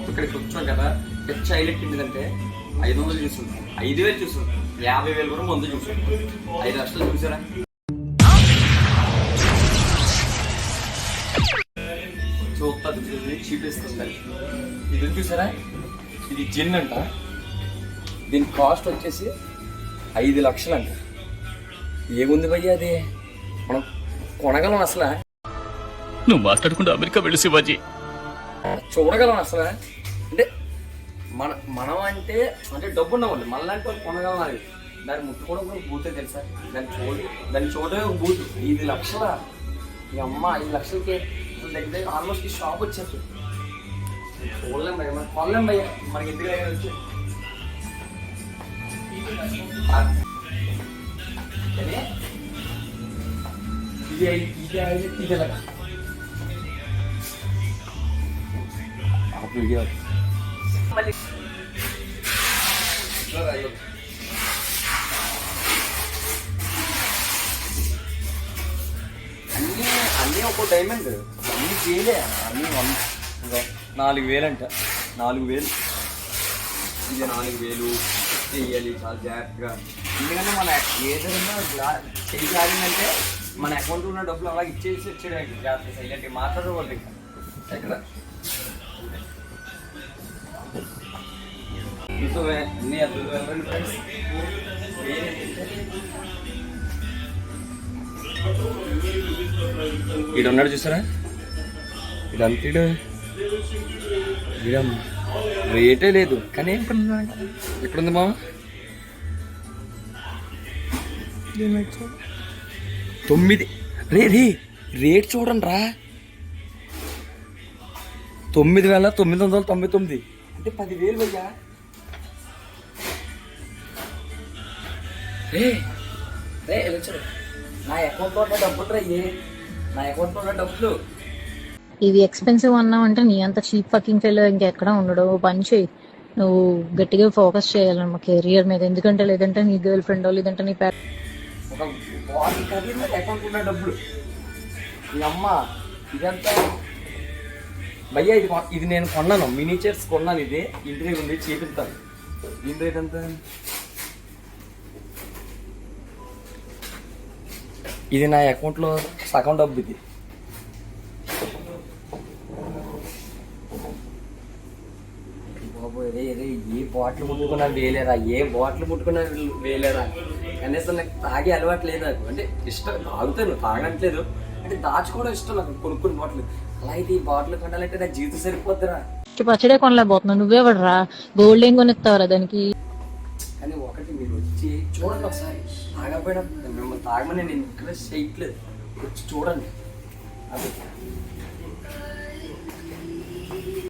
ఇక్కడ కూర్చోం కదా H highlight ఏంటంటే 500 చూస్తుంటాం, 5000 చూస్తుంటాం, 50,000 కూడా ముందు చూస్తుంటాం, 5 లక్షలు చూసారా? చూస్తుంది చూపిస్తుంది. ఇది చూసారా, ఇది జిన్ అంట. దీని కాస్ట్ వచ్చేసి 5 లక్షలు అంట. ఏముంది భయ్య అది, మనం కొనగలం అసలు? నువ్వు మాట్లాడుకుంటూ అమెరికా వెళ్ళి శివాజీ చూడగలం అసలు? అంటే మనం అంటే డబ్బు ఉన్నవాళ్ళు మనలాంటి వాళ్ళు కొనగలం. అది దాన్ని ముట్టుకోవడం కూడా బూతే తెలుసా? దాన్ని చూడమే ఒక బూత్. 5 లక్షల ఈ అమ్మ, 5 లక్షలకి దగ్గర ఆల్మోస్ట్ ఈ షాప్ వచ్చేది. చూడలేం భయ్య, మనం కొనలేం భయ్య, మనకి ఎందుకు వచ్చి. ఇది ఎలాగా వీడియో మళ్ళీ అన్నీ ఒక్కో డైమండ్, అన్నీ చేయలే, అన్నీ 4,000 అంట. 4,000 ఇది 4,000 చెయ్యాలి చాలా జాగ్రత్తగా. ఎందుకంటే మన ఏదైనా చెయ్యి కాదంటే మన అకౌంట్లో ఉన్న డబ్బులు అలా ఇచ్చేసి వచ్చేయడానికి జాగ్రత్త సైలెంట్గా మాట్లాడకూడదు. ఇంకా ఎక్కడ అన్నీ అద్భుతమైన ఫ్రెండ్స్. ఈడు ఉన్నాడు చూసారా, ఇదంతా రేటే లేదు కానీ ఎక్కడుంది మా 9 రేట్ చూడండి రా, 9,999 అంటే 10,000 భయ్యా. నా అకౌంట్లో ఉన్న డబ్బులు రా, నా అకౌంట్లో ఉన్న డబ్బులు. ఇది ఎక్స్పెన్సివ్ అన్నావు అంటే నీ అంత చీప్ ఫకింగ్ ఫెయిల్ ఇంకెక్కడ ఉండడు. పని చేయి, నువ్వు గట్టిగా ఫోకస్ చేయాలన్నమా కెరియర్ మీద. ఎందుకంటే లేదంటే నీ గర్ల్ ఫ్రెండ్ లేదంటే నీ ఒక బాడీ కదిలిన అకౌంట్ ఉన్న డబ్బులు ఈ అమ్మ. ఇదంతా భయ్యా ఇది నేను కొన్నాను, మినిచర్స్ కొన్నాను. ఇది ఇంటి దగ్గర ఉంది, చేపిస్తాను. దీని రేట్ ఎంత? ఇది నా అకౌంట్లో సగం డబ్బు. ఇది బాబోయ్ ఏ బాటిల్ ముట్టుకున్నా వేయలేరా, ఏ బాటిల్ ముట్టుకున్నా వేయలేరా. కనీసం నాకు తాగే అలవాటు లేదు. నాకు అంటే ఇష్టం, తాగుతాను, తాగట్లేదు అంటే దాచుకోవడం ఇష్టం నాకు, కొనుక్కుని బాటిల్. అలా అయితే ఈ బాటిల్ కొనాలంటే నా జీవితం సరిపోద్దురా. పచ్చడే కొనలేకపోతున్నావు, నువ్వేవడరా గోల్డ్ ఏం కొనిస్తావురా దానికి? కానీ ఒకటి మీరు వచ్చి చూడండి ఒకసారి, తాగకపోయినా మిమ్మల్ని తాగమని నేను ఇక్కడ చేయట్లేదు, వచ్చి చూడండి. అది